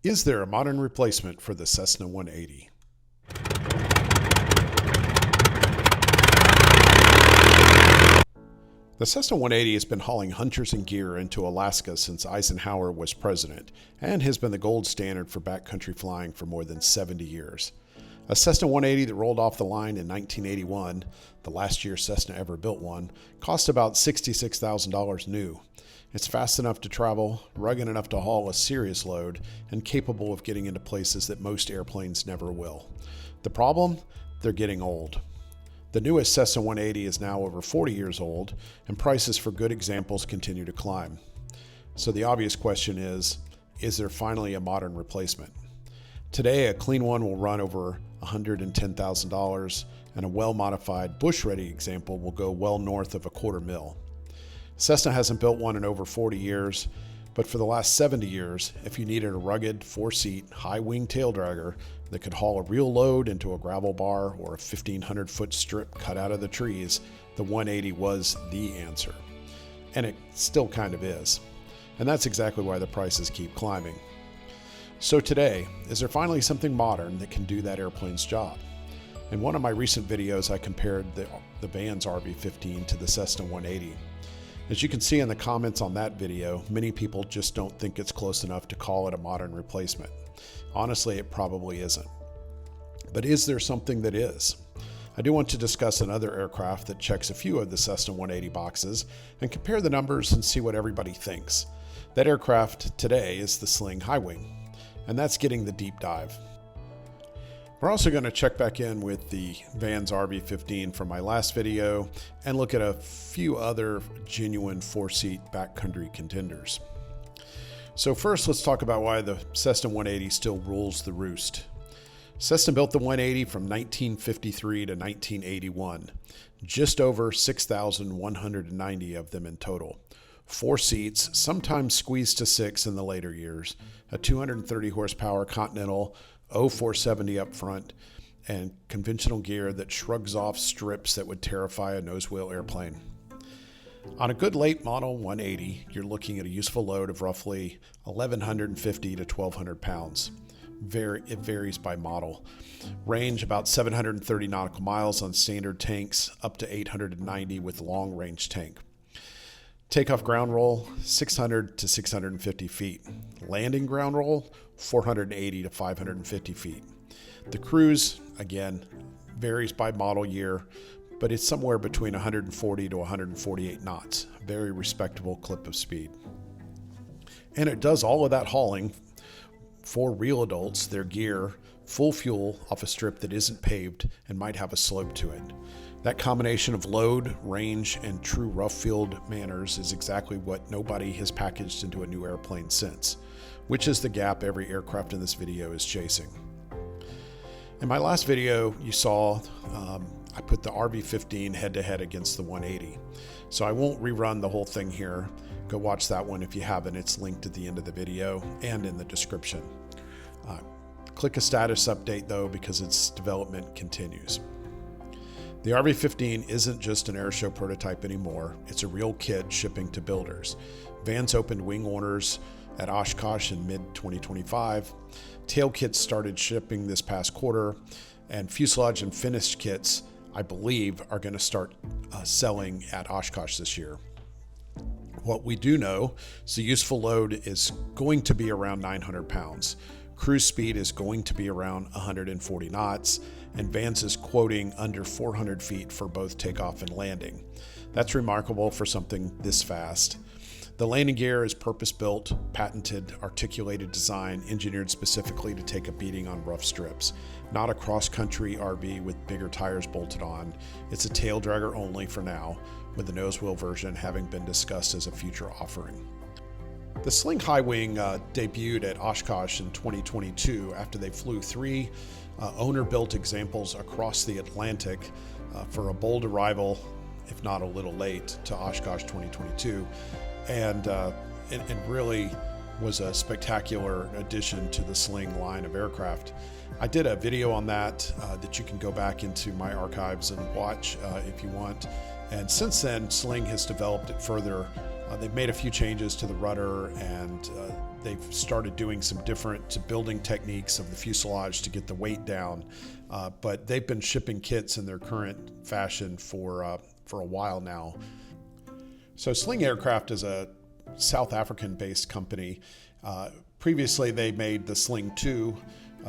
Is there a modern replacement for the Cessna 180? The Cessna 180 has been hauling hunters and gear into Alaska since Eisenhower was president and has been the gold standard for backcountry flying for more than 70 years. A Cessna 180 that rolled off the line in 1981, the last year Cessna ever built one, cost about $66,000 new. It's fast enough to travel, rugged enough to haul a serious load, and capable of getting into places that most airplanes never will. The problem? They're getting old. The newest Cessna 180 is now over 40 years old, and prices for good examples continue to climb. So the obvious question is there finally a modern replacement? Today, a clean one will run over $110,000, and a well-modified bush-ready example will go well north of $250,000. Cessna hasn't built one in over 40 years, but for the last 70 years, if you needed a rugged, 4-seat, high-wing taildragger that could haul a real load into a gravel bar or a 1,500-foot strip cut out of the trees, the 180 was the answer. And it still kind of is. And that's exactly why the prices keep climbing. So today, is there finally something modern that can do that airplane's job? In one of my recent videos, I compared the Van's RB-15 to the Cessna 180. As you can see in the comments on that video, many people just don't think it's close enough to call it a modern replacement. Honestly, it probably isn't. But is there something that is? I do want to discuss another aircraft that checks a few of the Cessna 180 boxes and compare the numbers and see what everybody thinks. That aircraft today is the Sling High Wing, and that's getting the deep dive. We're also going to check back in with the Van's RB-15 from my last video and look at a few other genuine 4-seat backcountry contenders. So first, let's talk about why the Cessna 180 still rules the roost. Cessna built the 180 from 1953 to 1981, just over 6,190 of them in total. 4 seats, sometimes squeezed to 6 in the later years, a 230 horsepower Continental 0470 up front, and conventional gear that shrugs off strips that would terrify a nose-wheel airplane. On a good late model 180, you're looking at a useful load of roughly 1,150 to 1,200 pounds. It varies by model. Range about 730 nautical miles on standard tanks, up to 890 with long-range tank. Takeoff ground roll, 600 to 650 feet. Landing ground roll, 480 to 550 feet. The cruise, again, varies by model year, but it's somewhere between 140 to 148 knots. Very respectable clip of speed. And it does all of that hauling for real adults, their gear, full fuel off a strip that isn't paved and might have a slope to it. That combination of load, range, and true rough field manners is exactly what nobody has packaged into a new airplane since, which is the gap every aircraft in this video is chasing. In my last video, you saw I put the RB-15 head-to-head against the 180. So I won't rerun the whole thing here. Go watch that one if you haven't. It's linked at the end of the video and in the description. Click a status update though, because its development continues. The RB-15 isn't just an airshow prototype anymore. It's a real kit shipping to builders. Vans opened wing orders at Oshkosh in mid-2025. Tail kits started shipping this past quarter, and fuselage and finished kits, I believe, are going to start selling at Oshkosh this year. What we do know is the useful load is going to be around 900 pounds. Cruise speed is going to be around 140 knots, and Vans is quoting under 400 feet for both takeoff and landing. That's remarkable for something this fast. The landing gear is purpose-built, patented, articulated design, engineered specifically to take a beating on rough strips. Not a cross-country RB with bigger tires bolted on. It's a tail dragger only for now, with the nose wheel version having been discussed as a future offering. The Sling High Wing debuted at Oshkosh in 2022 after they flew 3 owner-built examples across the Atlantic for a bold arrival, if not a little late, to Oshkosh 2022. And really was a spectacular addition to the Sling line of aircraft. I did a video on that that you can go back into my archives and watch if you want. And since then, Sling has developed it further They've made a few changes to the rudder, and they've started doing some different building techniques of the fuselage to get the weight down. But they've been shipping kits in their current fashion for a while now. So Sling Aircraft is a South African-based company. Previously, they made the Sling 2,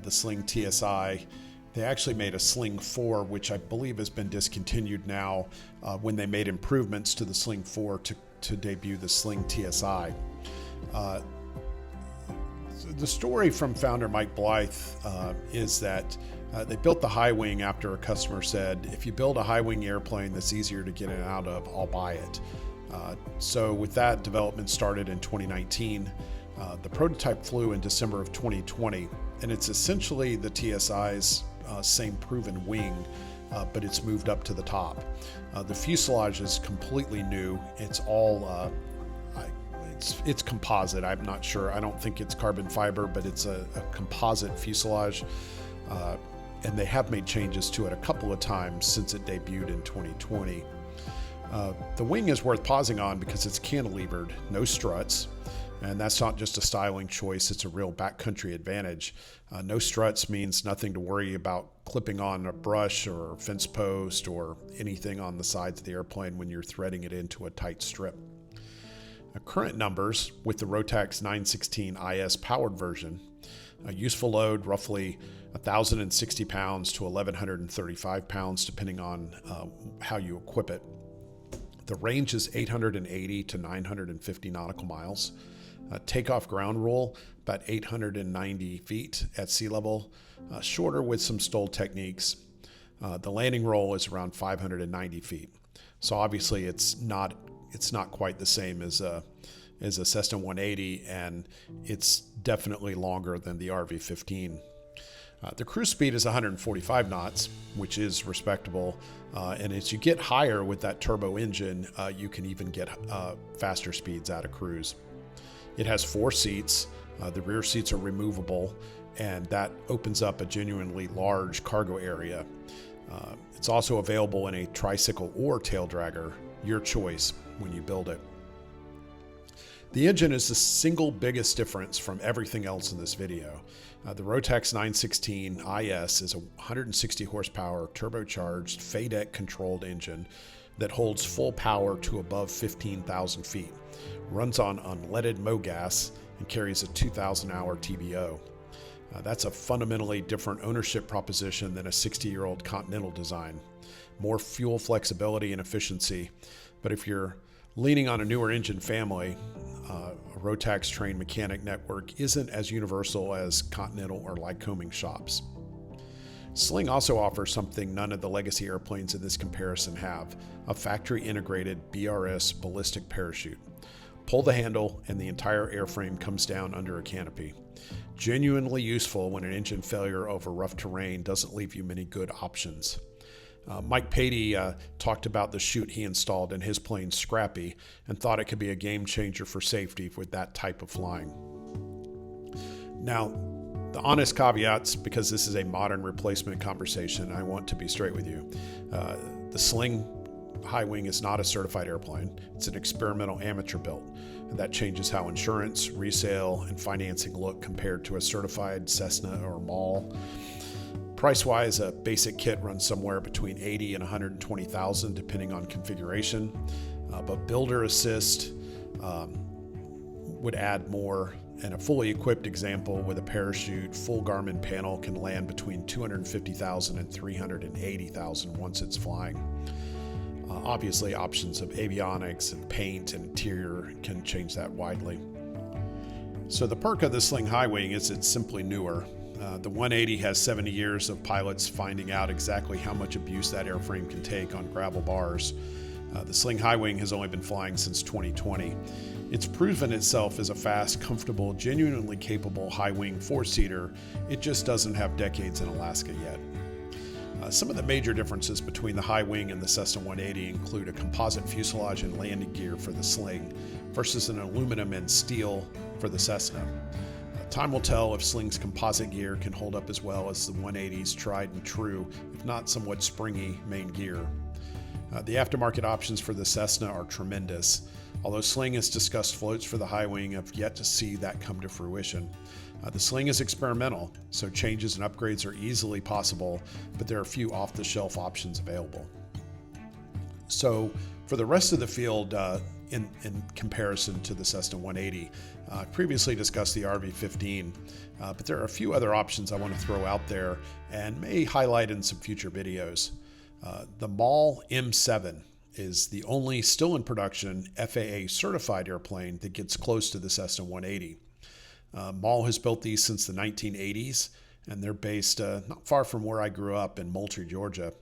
the Sling TSI. They actually made a Sling 4, which I believe has been discontinued now when they made improvements to the Sling 4 to debut the Sling TSI. The story from founder Mike Blythe is that they built the High Wing after a customer said, if you build a High Wing airplane that's easier to get in and out of, I'll buy it. So with that, development started in 2019. The prototype flew in December of 2020, and it's essentially the TSI's same proven wing, but it's moved up to the top. The fuselage is completely new. It's all it's composite. I'm not sure. I don't think it's carbon fiber, but it's a composite fuselage. And they have made changes to it a couple of times since it debuted in 2020. The wing is worth pausing on because it's cantilevered, no struts. And that's not just a styling choice, it's a real backcountry advantage. No struts means nothing to worry about clipping on a brush or a fence post or anything on the sides of the airplane when you're threading it into a tight strip. Current numbers with the Rotax 916 IS powered version, a useful load roughly 1,060 pounds to 1,135 pounds depending on how you equip it. The range is 880 to 950 nautical miles. Takeoff ground roll, about 890 feet at sea level, shorter with some STOL techniques. The landing roll is around 590 feet. So obviously it's not quite the same as a Cessna 180, and it's definitely longer than the RV-15. The cruise speed is 145 knots, which is respectable. And as you get higher with that turbo engine, you can even get faster speeds out of cruise. It has 4 seats. The rear seats are removable, and that opens up a genuinely large cargo area. It's also available in a tricycle or taildragger, your choice when you build it. The engine is the single biggest difference from everything else in this video. The Rotax 916 IS is a 160 horsepower turbocharged FADEC controlled engine that holds full power to above 15,000 feet, runs on unleaded MoGas, and carries a 2,000-hour TBO. That's a fundamentally different ownership proposition than a 60-year-old Continental design. More fuel flexibility and efficiency, but if you're leaning on a newer engine family, a Rotax trained mechanic network isn't as universal as Continental or Lycoming shops. Sling also offers something none of the legacy airplanes in this comparison have, a factory-integrated BRS ballistic parachute. Pull the handle and the entire airframe comes down under a canopy. Genuinely useful when an engine failure over rough terrain doesn't leave you many good options. Mike Patey talked about the chute he installed in his plane Scrappy and thought it could be a game changer for safety with that type of flying. Now, the honest caveats, because this is a modern replacement conversation, I want to be straight with you. The Sling High Wing is not a certified airplane. It's an experimental amateur built, and that changes how insurance, resale, and financing look compared to a certified Cessna or Maule. Price-wise, a basic kit runs somewhere between $80,000 and $120,000 depending on configuration, but Builder Assist would add more, and a fully equipped example with a parachute, full Garmin panel can land between $250,000 and $380,000 once it's flying. Obviously, options of avionics and paint and interior can change that widely. So the perk of the Sling High Wing is it's simply newer. The 180 has 70 years of pilots finding out exactly how much abuse that airframe can take on gravel bars. The Sling High Wing has only been flying since 2020. It's proven itself as a fast, comfortable, genuinely capable high-wing four-seater. It just doesn't have decades in Alaska yet. Some of the major differences between the High Wing and the Cessna 180 include a composite fuselage and landing gear for the Sling versus an aluminum and steel for the Cessna. Time will tell if Sling's composite gear can hold up as well as the 180's tried and true, if not somewhat springy, main gear. The aftermarket options for the Cessna are tremendous. Although Sling has discussed floats for the High Wing, I've yet to see that come to fruition. The Sling is experimental, so changes and upgrades are easily possible, but there are few off-the-shelf options available. So for the rest of the field, in comparison to the Cessna 180, I previously discussed the RV-15, but there are a few other options I want to throw out there and may highlight in some future videos. The Maule M-7 is the only still in production FAA certified airplane that gets close to the Cessna 180. Maule has built these since the 1980s, and they're based not far from where I grew up in Moultrie, Georgia.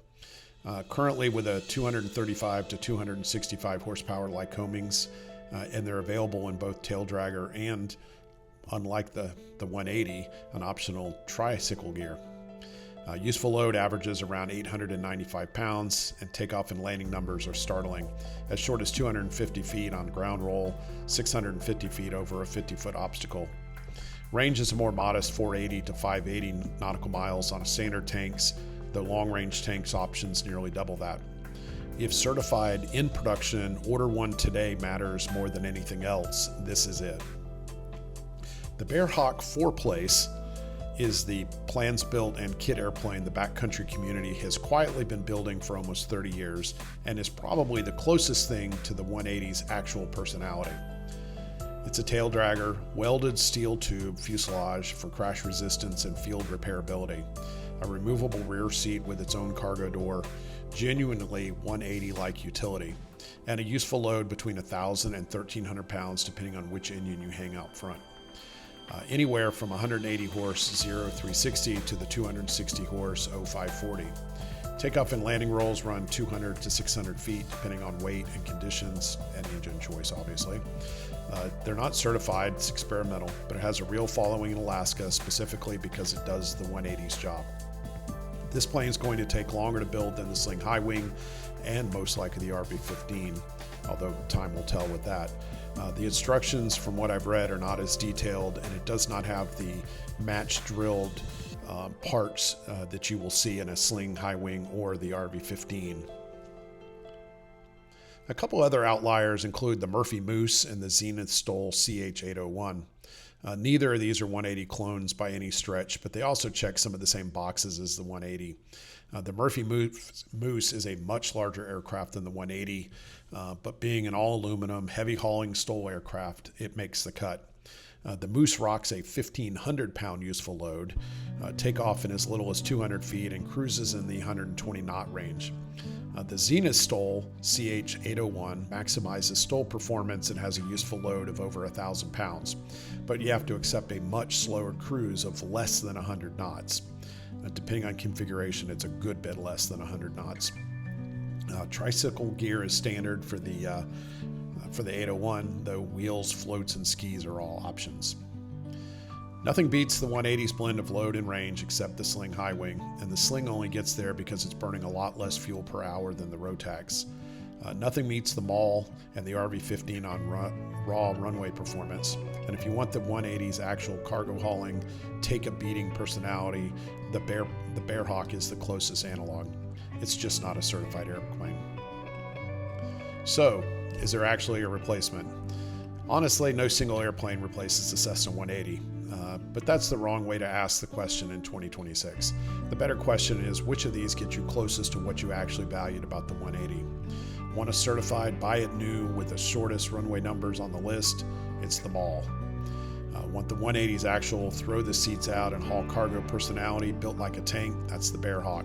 Currently with a 235 to 265 horsepower Lycomings, and they're available in both taildragger and, unlike the 180, an optional tricycle gear. Useful load averages around 895 pounds, and takeoff and landing numbers are startling, as short as 250 feet on ground roll, 650 feet over a 50-foot obstacle. Range is a more modest 480 to 580 nautical miles on standard tanks, though long-range tanks options nearly double that. If certified in production, order one today matters more than anything else. This is it. The Bearhawk 4-place is the plans built and kit airplane the backcountry community has quietly been building for almost 30 years and is probably the closest thing to the 180's actual personality. It's a taildragger, welded steel tube fuselage for crash resistance and field repairability, a removable rear seat with its own cargo door, genuinely 180-like utility, and a useful load between 1,000 and 1,300 pounds depending on which engine you hang out front. Anywhere from 180 horse 0360 to the 260 horse 0540. Takeoff and landing rolls run 200 to 600 feet depending on weight and conditions and engine choice, obviously. They're not certified, it's experimental, but it has a real following in Alaska specifically because it does the 180's job. This plane is going to take longer to build than the Sling High Wing and most likely the RV-15, although time will tell with that. The instructions from what I've read are not as detailed, and it does not have the match drilled parts that you will see in a Sling High Wing or the RV-15. A couple other outliers include the Murphy Moose and the Zenith STOL CH 801. Neither of these are 180 clones by any stretch, but they also check some of the same boxes as the 180. The Murphy Moose is a much larger aircraft than the 180, but being an all-aluminum, heavy-hauling STOL aircraft, it makes the cut. The Moose rocks a 1,500-pound useful load, takeoff in as little as 200 feet, and cruises in the 120-knot range. The Zenith STOL CH 801 maximizes STOL performance and has a useful load of over 1,000 pounds, but you have to accept a much slower cruise of less than 100 knots. Depending on configuration, it's a good bit less than 100 knots. Tricycle gear is standard for the 801, though wheels, floats, and skis are all options. Nothing beats the 180's blend of load and range except the Sling High Wing, and the Sling only gets there because it's burning a lot less fuel per hour than the Rotax. Nothing meets the Maule and the RV-15 on raw runway performance, and if you want the 180's actual cargo hauling, take a beating personality, the Bearhawk is the closest analog. It's just not a certified airplane. So, is there actually a replacement? Honestly, no single airplane replaces the Cessna 180, but that's the wrong way to ask the question in 2026. The better question is, which of these get you closest to what you actually valued about the 180? Want a certified, buy it new with the shortest runway numbers on the list? It's the Maule. Want the 180's actual throw the seats out and haul cargo personality built like a tank? That's the Bearhawk.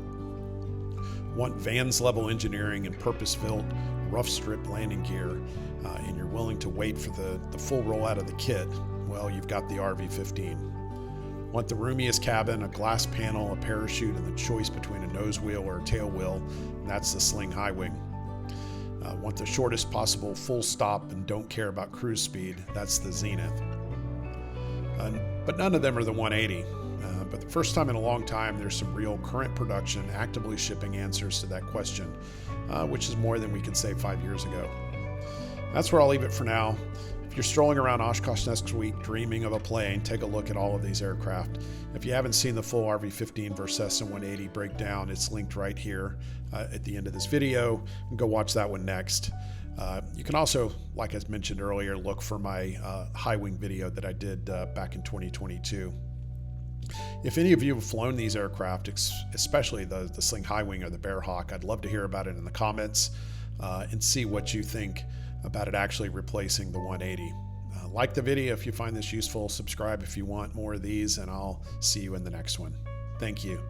Want Vans level engineering and purpose-built rough strip landing gear, and you're willing to wait for the full rollout of the kit? Well, you've got the RV-15. Want the roomiest cabin, a glass panel, a parachute, and the choice between a nose wheel or a tail wheel? And that's the Sling High Wing. Want the shortest possible full stop and don't care about cruise speed? That's the Zenith. But none of them are the 180. But the first time in a long time, there's some real current production actively shipping answers to that question, which is more than we could say 5 years ago. That's where I'll leave it for now. If If you're strolling around Oshkosh next week dreaming of a plane, take a look at all of these aircraft. If you haven't seen the full RV-15 versus Cessna 180 breakdown, it's linked right here at the end of this video. Go watch that one next. You can also, like I mentioned earlier, look for my high wing video that I did back in 2022. If any of you have flown these aircraft, especially the Sling High Wing or the Bearhawk, I'd love to hear about it in the comments and see what you think about it actually replacing the 180. Like the video if you find this useful, subscribe if you want more of these, and I'll see you in the next one. Thank you.